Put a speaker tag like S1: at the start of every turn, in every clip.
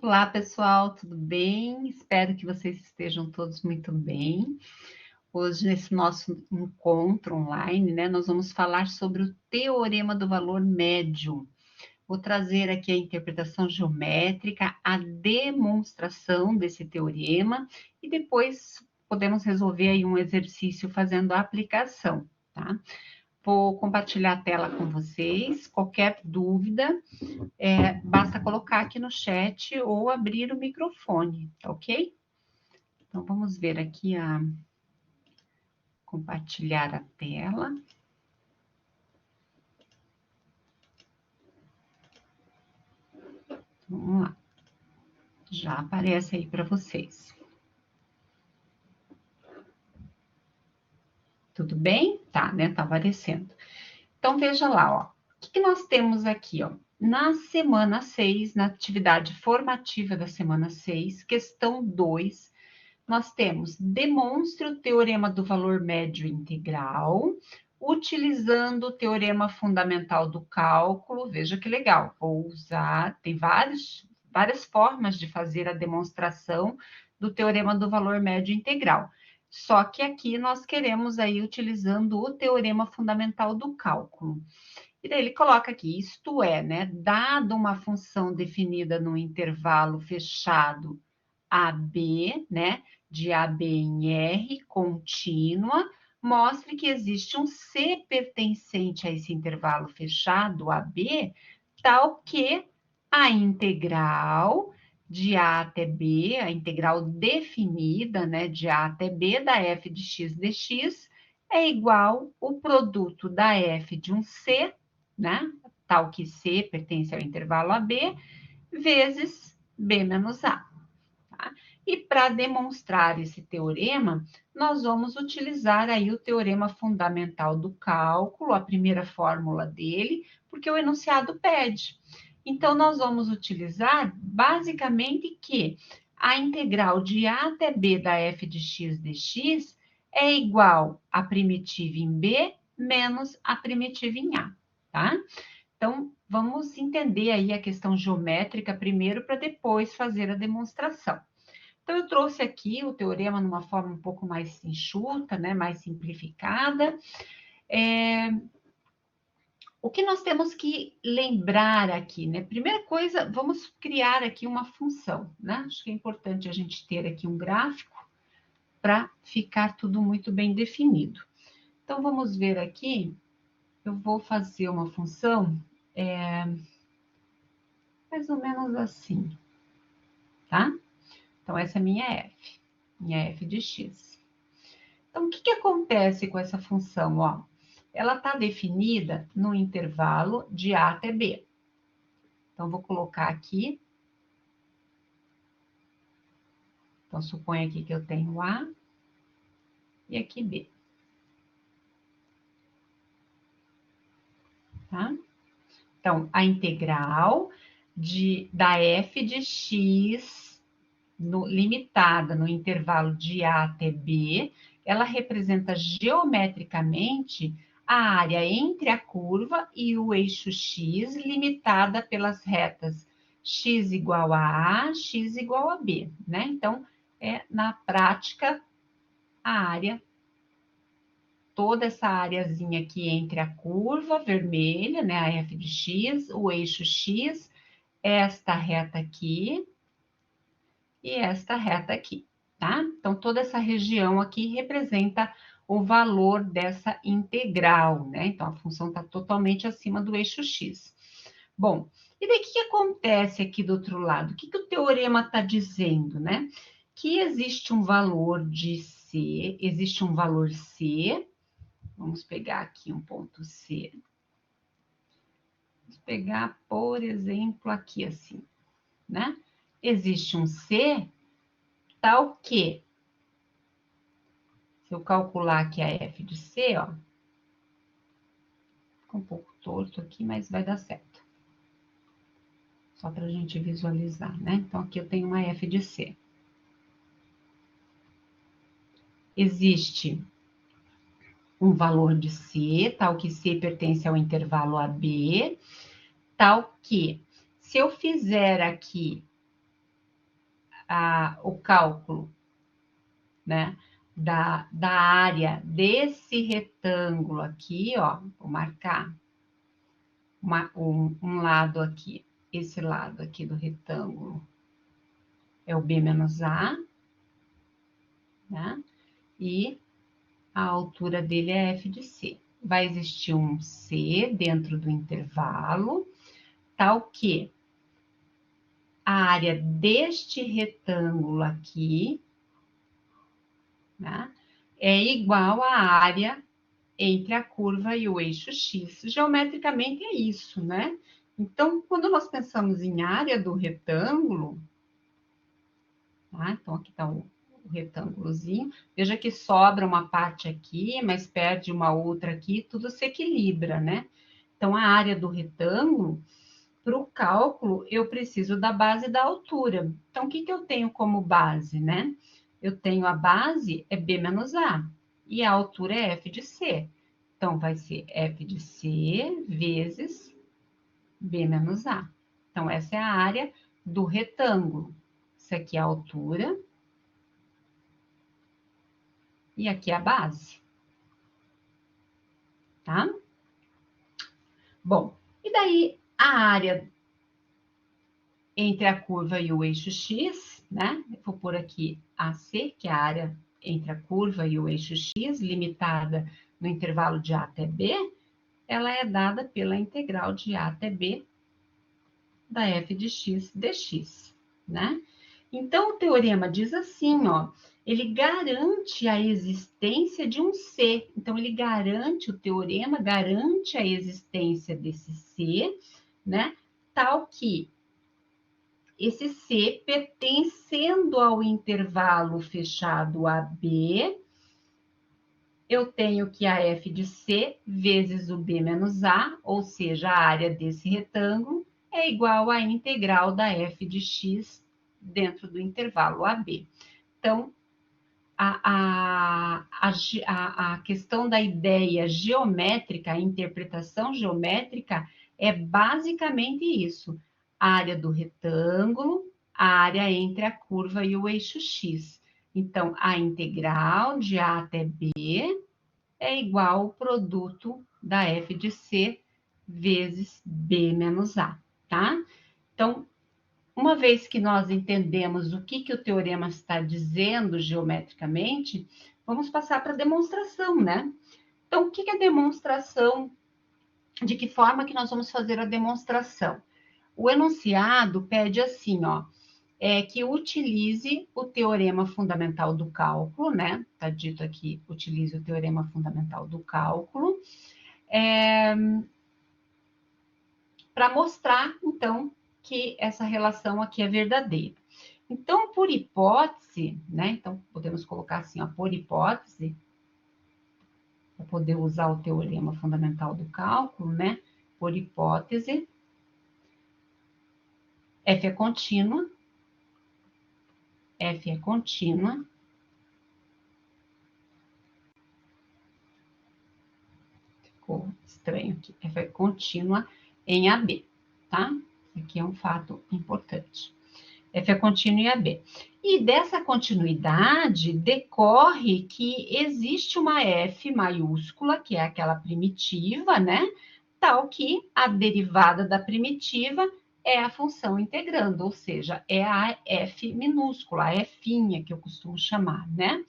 S1: Olá, pessoal, tudo bem? Espero que vocês estejam todos muito bem. Hoje, nesse nosso encontro online, né, nós vamos falar sobre o Teorema do Valor Médio. Vou trazer aqui a interpretação geométrica, a demonstração desse teorema e depois podemos resolver aí um exercício fazendo a aplicação, tá? Vou compartilhar a tela com vocês. Qualquer dúvida, basta colocar aqui no chat ou abrir o microfone, tá ok? Então, vamos ver aqui compartilhar a tela. Vamos lá. Já aparece aí para vocês. Tudo bem? Tá, né? Tá aparecendo. Então, veja lá, ó. O que nós temos aqui, ó? Na semana 6, na atividade formativa da semana 6, questão 2, nós temos demonstre o teorema do valor médio integral, utilizando o teorema fundamental do cálculo. Veja que legal, vou usar, tem várias formas de fazer a demonstração do teorema do valor médio integral. Só que aqui nós queremos aí utilizando o teorema fundamental do cálculo. E daí ele coloca aqui, isto é, né, dado uma função definida no intervalo fechado AB, né, de AB em R, contínua, mostre que existe um C pertencente a esse intervalo fechado, AB, tal que a integral de A até B, a integral definida, né, de A até B, da f de x dx, é igual o produto da f de um C, né, tal que C pertence ao intervalo AB, vezes B menos A. Tá? E para demonstrar esse teorema, nós vamos utilizar aí o teorema fundamental do cálculo, a primeira fórmula dele, porque o enunciado pede. Então, nós vamos utilizar basicamente que a integral de A até B da f de x dx é igual a primitiva em B menos a primitiva em A, tá? Então, vamos entender aí a questão geométrica primeiro, para depois fazer a demonstração. Então, eu trouxe aqui o teorema numa forma um pouco mais enxuta, né, mais simplificada. O que nós temos que lembrar aqui, né? Primeira coisa, vamos criar aqui uma função, né? Acho que é importante a gente ter aqui um gráfico para ficar tudo muito bem definido. Então, vamos ver aqui, eu vou fazer uma função mais ou menos assim, tá? Então, essa é minha f de x. Então, o que acontece com essa função? Ó, ela está definida no intervalo de A até B. Então, vou colocar aqui. Então, suponha aqui que eu tenho A e aqui B. Tá? Então, a integral da f de x limitada no intervalo de A até B, ela representa geometricamente a área entre a curva e o eixo x, limitada pelas retas x igual a A, x igual a B, né? Então, na prática, a área, toda essa areazinha aqui entre a curva vermelha, né, a f de x, o eixo x, esta reta aqui, e esta reta aqui, tá? Então, toda essa região aqui representa o valor dessa integral, né? Então, a função está totalmente acima do eixo x. Bom, e daí o que acontece aqui do outro lado? O que o teorema está dizendo, né? Que existe um valor de C, existe um valor C, vamos pegar aqui um ponto C. Vamos pegar, por exemplo, aqui assim, né? Existe um C tal que, se eu calcular aqui a f de C, ó, fica um pouco torto aqui, mas vai dar certo. Só para a gente visualizar, né? Então, aqui eu tenho uma f de C. Existe um valor de C, tal que C pertence ao intervalo AB, tal que, se eu fizer aqui o cálculo, né, da área desse retângulo aqui, ó, vou marcar um lado aqui, esse lado aqui do retângulo é o B menos A, né, e a altura dele é f de C. Vai existir um C dentro do intervalo, tal que a área deste retângulo aqui, né, é igual à área entre a curva e o eixo X. Geometricamente é isso, né? Então, quando nós pensamos em área do retângulo, tá? Então, aqui está o retângulozinho. Veja que sobra uma parte aqui, mas perde uma outra aqui, tudo se equilibra, né? Então, a área do retângulo, para o cálculo, eu preciso da base da altura. Então, o que eu tenho como base, né? Eu tenho a base, é B menos A, e a altura é F de C. Então, vai ser F de C vezes B menos A. Então, essa é a área do retângulo. Isso aqui é a altura. E aqui é a base. Tá? Bom, e daí a área entre a curva e o eixo X, né? Eu vou pôr aqui AC, que é a área entre a curva e o eixo X, limitada no intervalo de A até B, ela é dada pela integral de A até B da f de x dx, né? Então, o teorema diz assim, ó, ele garante a existência de um C. Então, ele garante, o teorema garante a existência desse C, né? Tal que esse C, pertencendo ao intervalo fechado AB, eu tenho que a f de C vezes o B menos A, ou seja, a área desse retângulo, é igual à integral da f de x dentro do intervalo AB. Então, a questão da ideia geométrica, a interpretação geométrica, é basicamente isso. A área do retângulo, a área entre a curva e o eixo x. Então, a integral de A até B é igual ao produto da f de C vezes B menos A, tá? Então, uma vez que nós entendemos o que o teorema está dizendo geometricamente, vamos passar para a demonstração, né? Então, o que é demonstração? De que forma que nós vamos fazer a demonstração? O enunciado pede assim, ó, que utilize o teorema fundamental do cálculo, né? Está dito aqui, utilize o teorema fundamental do cálculo, para mostrar, então, que essa relação aqui é verdadeira. Então, por hipótese, né? Então, podemos colocar assim, ó, por hipótese, para poder usar o teorema fundamental do cálculo, né? Por hipótese, F é contínua, F é contínua, ficou estranho aqui, F é contínua em AB, tá? Aqui é um fato importante. F é contínuo em AB. E dessa continuidade decorre que existe uma F maiúscula, que é aquela primitiva, né? Tal que a derivada da primitiva é a função integrando, ou seja, é a F minúscula, a F'inha que eu costumo chamar, né?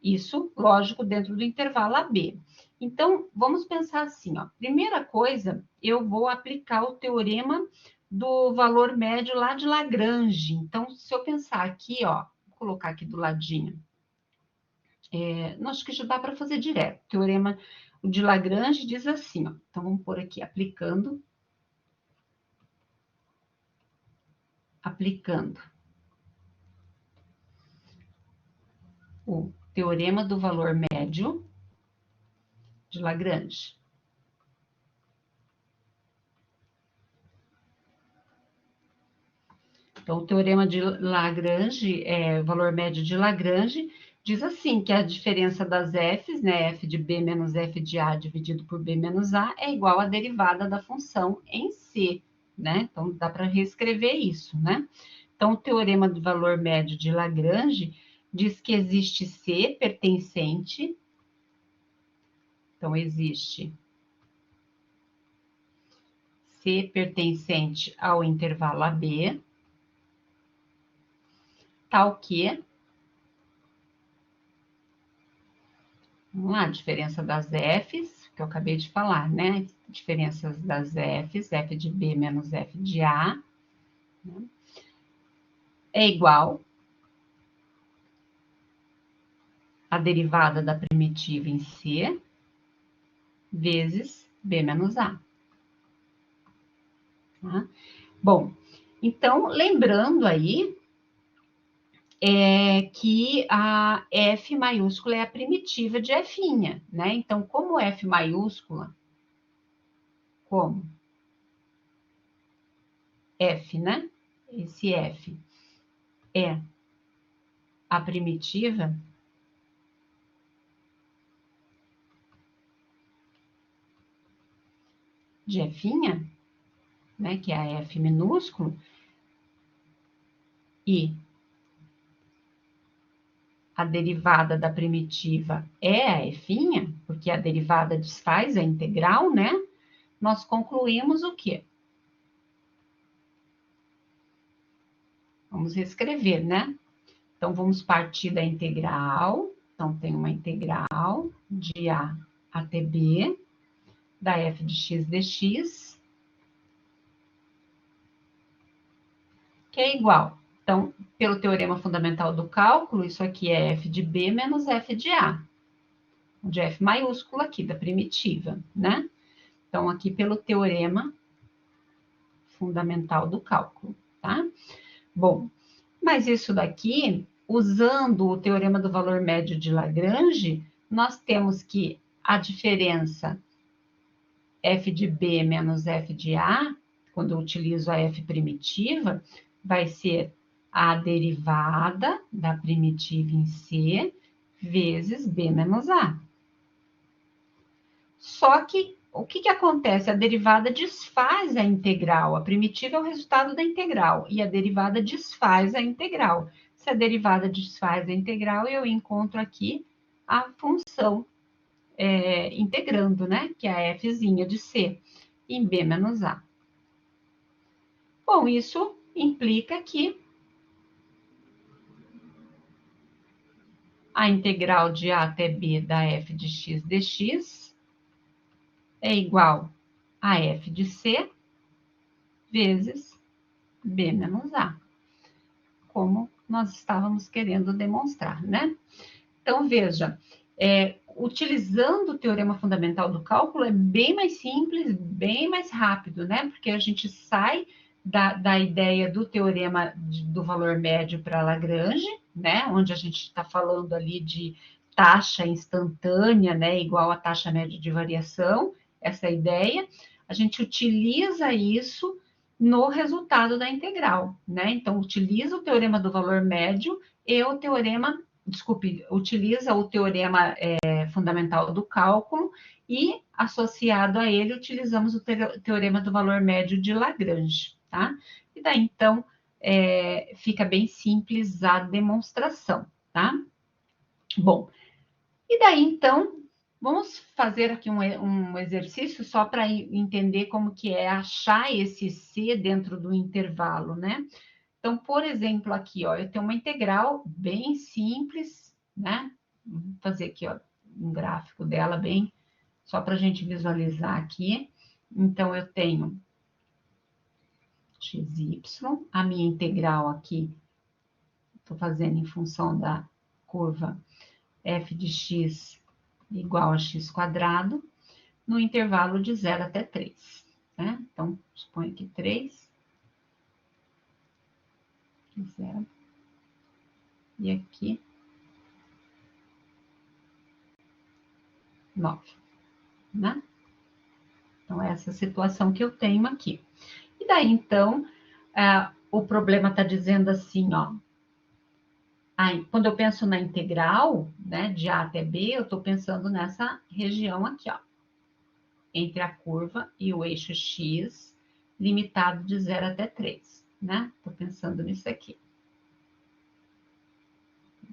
S1: Isso, lógico, dentro do intervalo AB. Então, vamos pensar assim, ó. Primeira coisa, eu vou aplicar o teorema do valor médio lá de Lagrange. Então, se eu pensar aqui, ó, vou colocar aqui do ladinho. Acho que já dá para fazer direto. O teorema de Lagrange diz assim, ó. Então, vamos pôr aqui, aplicando. O teorema do valor médio de Lagrange. Então, o teorema de Lagrange, valor médio de Lagrange, diz assim, que a diferença das f's, né, f de b menos f de a dividido por b menos a, é igual à derivada da função em C, né? Então, dá para reescrever isso, né? Então, o teorema do valor médio de Lagrange diz que existe C pertencente. Então, existe C pertencente ao intervalo AB, tal que, vamos lá, a diferença das F's, que eu acabei de falar, né? Diferenças das F's, F de B menos F de A, né? É igual a derivada da primitiva em C vezes B menos A. Tá? Bom, então, lembrando aí que a F maiúscula é a primitiva de F, né? Então, como F maiúscula, como F, né? Esse F é a primitiva de F, né? Que é a F minúsculo, e a derivada da primitiva é a F, porque a derivada desfaz a integral, né? Nós concluímos o quê? Vamos reescrever, né? Então, vamos partir da integral. Então, tem uma integral de A até B, da f de x dx, que é igual. Então, pelo teorema fundamental do cálculo, isso aqui é f de B menos f de A. De f maiúsculo aqui, da primitiva, né? Então, aqui pelo teorema fundamental do cálculo, tá? Bom, mas isso daqui, usando o teorema do valor médio de Lagrange, nós temos que a diferença f de B menos f de A, quando eu utilizo a f primitiva, vai ser a derivada da primitiva em C vezes B menos A. Só que o que acontece? A derivada desfaz a integral. A primitiva é o resultado da integral e a derivada desfaz a integral. Se a derivada desfaz a integral, eu encontro aqui a função integrando, né? Que é a fzinha de C em B menos A. Bom, isso implica que a integral de A até B da f de x dx é igual a f de C vezes B menos A, como nós estávamos querendo demonstrar, né? Então, veja, utilizando o teorema fundamental do cálculo é bem mais simples, bem mais rápido, né? Porque a gente sai da ideia do teorema do valor médio para Lagrange, né? Onde a gente está falando ali de taxa instantânea, né? Igual a taxa média de variação, essa ideia. A gente utiliza isso no resultado da integral, né? Então, utiliza o teorema do valor médio e o teorema, utiliza o teorema fundamental do cálculo e, associado a ele, utilizamos o teorema do valor médio de Lagrange, tá? E daí, então, fica bem simples a demonstração, tá? Bom, e daí, então, vamos fazer aqui um exercício só para entender como que é achar esse C dentro do intervalo, né? Então, por exemplo, aqui, ó, eu tenho uma integral bem simples, né? Vou fazer aqui, ó, um gráfico dela bem, só para a gente visualizar aqui. Então, eu tenho xy, a minha integral aqui, estou fazendo em função da curva f de x igual a x quadrado, no intervalo de 0 até 3, né? Então, suponho que 3, 0, e aqui 9, né? Então, essa situação que eu tenho aqui. E daí, então, o problema está dizendo assim, ó. Quando eu penso na integral, né, de A até B, eu estou pensando nessa região aqui, ó. Entre a curva e o eixo X, limitado de 0 até 3. né? Tô pensando nisso aqui.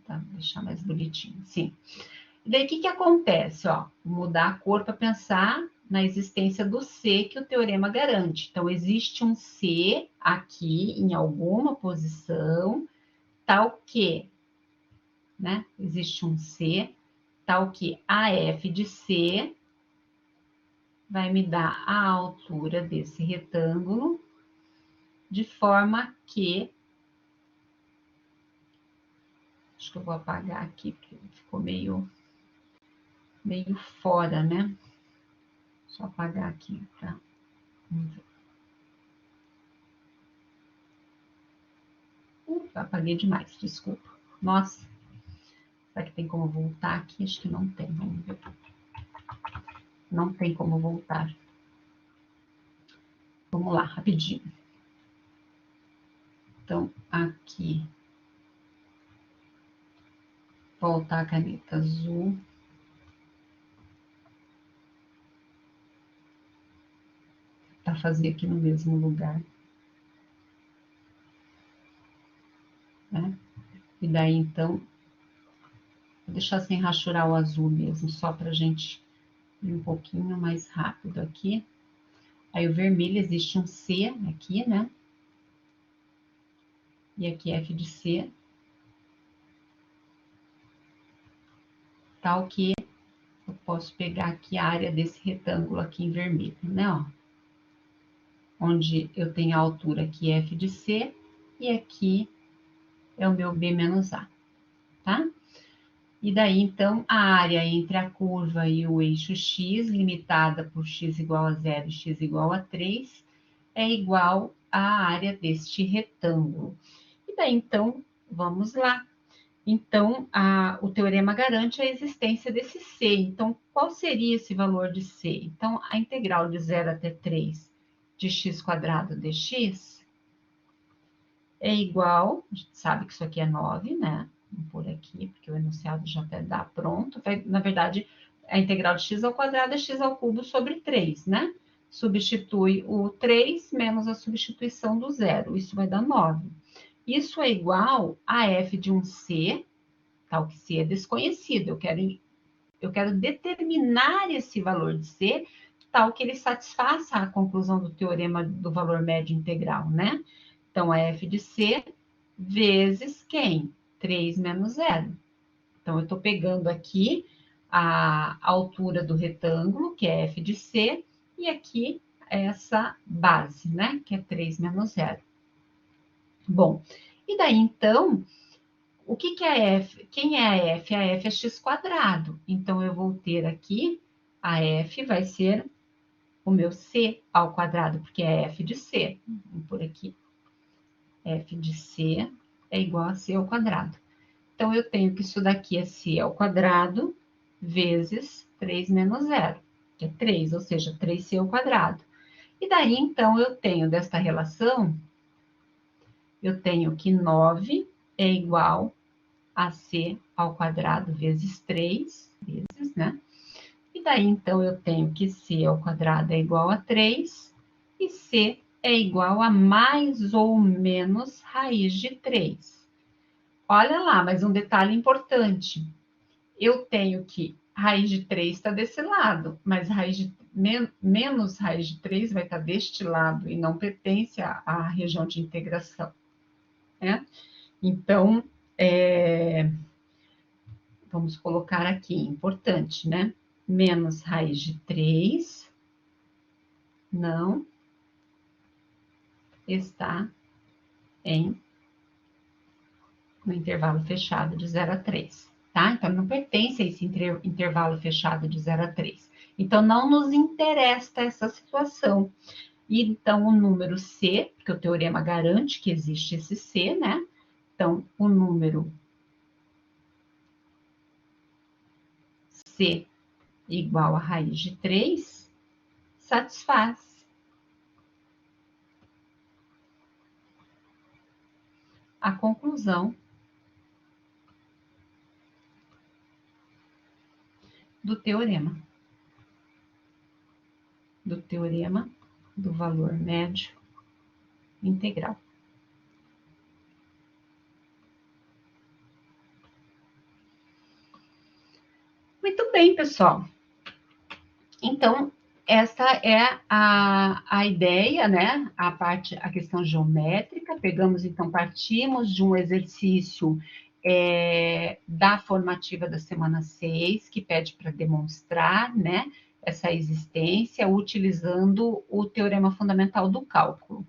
S1: Tá, vou deixar mais bonitinho, sim. E daí, o que que acontece, ó? Vou mudar a cor para pensar na existência do C que o teorema garante. Então, existe um C aqui em alguma posição, tal que, né? Existe um C, tal que a F de C vai me dar a altura desse retângulo, de forma que... Acho que eu vou apagar aqui, porque ficou meio fora, né? Só apagar aqui, tá? Apaguei demais, desculpa. Nossa, será que tem como voltar aqui? Acho que não tem, vamos ver. Não tem como voltar. Vamos lá, rapidinho. Então, aqui, voltar a caneta azul. Para fazer aqui no mesmo lugar. Né? E daí, então, vou deixar sem rachurar o azul mesmo, só para a gente ir um pouquinho mais rápido aqui. Aí o vermelho, existe um C aqui, né? E aqui F de C. Tal que eu posso pegar aqui a área desse retângulo aqui em vermelho, né? Ó, onde eu tenho a altura aqui F de C e aqui é o meu B menos A, tá? E daí, então, a área entre a curva e o eixo x, limitada por x igual a 0 e x igual a 3, é igual à área deste retângulo. E daí, então, vamos lá. Então, o teorema garante a existência desse C. Então, qual seria esse valor de C? Então, a integral de 0 até 3 de x quadrado dx é igual, a gente sabe que isso aqui é 9, né? Vou pôr aqui, porque o enunciado já até dá pronto. Na verdade, a integral de x ao quadrado é x ao cubo sobre 3, né? Substitui o 3 menos a substituição do zero. Isso vai dar 9. Isso é igual a f de um C, tal que C é desconhecido. Eu quero determinar esse valor de C, tal que ele satisfaça a conclusão do teorema do valor médio integral, né? Então, a f de C vezes quem? 3 menos 0. Então, eu estou pegando aqui a altura do retângulo, que é f de C, e aqui essa base, né? Que é 3 menos 0. Bom, e daí, então, o que que é f? Quem é a f? A f é x quadrado. Então, eu vou ter aqui, a f vai ser o meu c ao quadrado, porque é f de c. Vou por aqui, f de c é igual a c ao quadrado. Então, eu tenho que isso daqui é c ao quadrado vezes 3 menos 0, que é 3, ou seja, 3c ao quadrado. E daí, então, eu tenho desta relação, eu tenho que 9 é igual a c ao quadrado vezes 3 vezes, né? E daí, então, eu tenho que c ao quadrado é igual a 3 e c é igual a mais ou menos raiz de 3. Olha lá, mas um detalhe importante. Eu tenho que raiz de 3 está desse lado, mas menos raiz de 3 vai estar deste lado e não pertence à região de integração, né? Então, vamos colocar aqui, importante, né? Menos raiz de 3 não está no intervalo fechado de 0 a 3, tá? Então, não pertence a esse intervalo fechado de 0 a 3. Então, não nos interessa essa situação. E, então, o número C, porque o teorema garante que existe esse C, né? Então, o número C igual a raiz de 3 satisfaz a conclusão do teorema. Do teorema do valor médio integral. Muito bem, pessoal. Então, essa é a ideia, né? A questão geométrica. Pegamos, então, partimos de um exercício da formativa da semana 6, que pede para demonstrar, né, essa existência, utilizando o teorema fundamental do cálculo.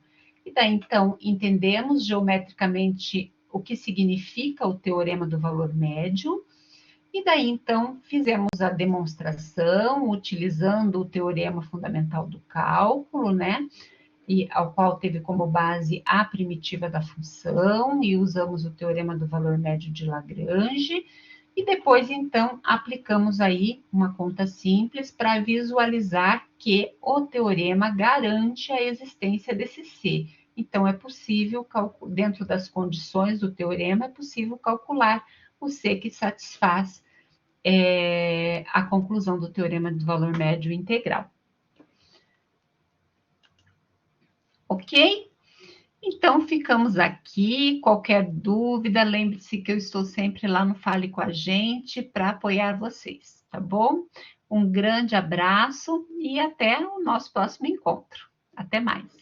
S1: E daí, então, entendemos geometricamente o que significa o teorema do valor médio. E daí, então, fizemos a demonstração utilizando o teorema fundamental do cálculo, né? E ao qual teve como base a primitiva da função, e usamos o teorema do valor médio de Lagrange. E depois, então, aplicamos aí uma conta simples para visualizar que o teorema garante a existência desse C. Então, é possível, dentro das condições do teorema, é possível calcular o C que satisfaz a conclusão do teorema do valor médio integral. Ok? Então, ficamos aqui. Qualquer dúvida, lembre-se que eu estou sempre lá no Fale com a Gente para apoiar vocês, tá bom? Um grande abraço e até o nosso próximo encontro. Até mais.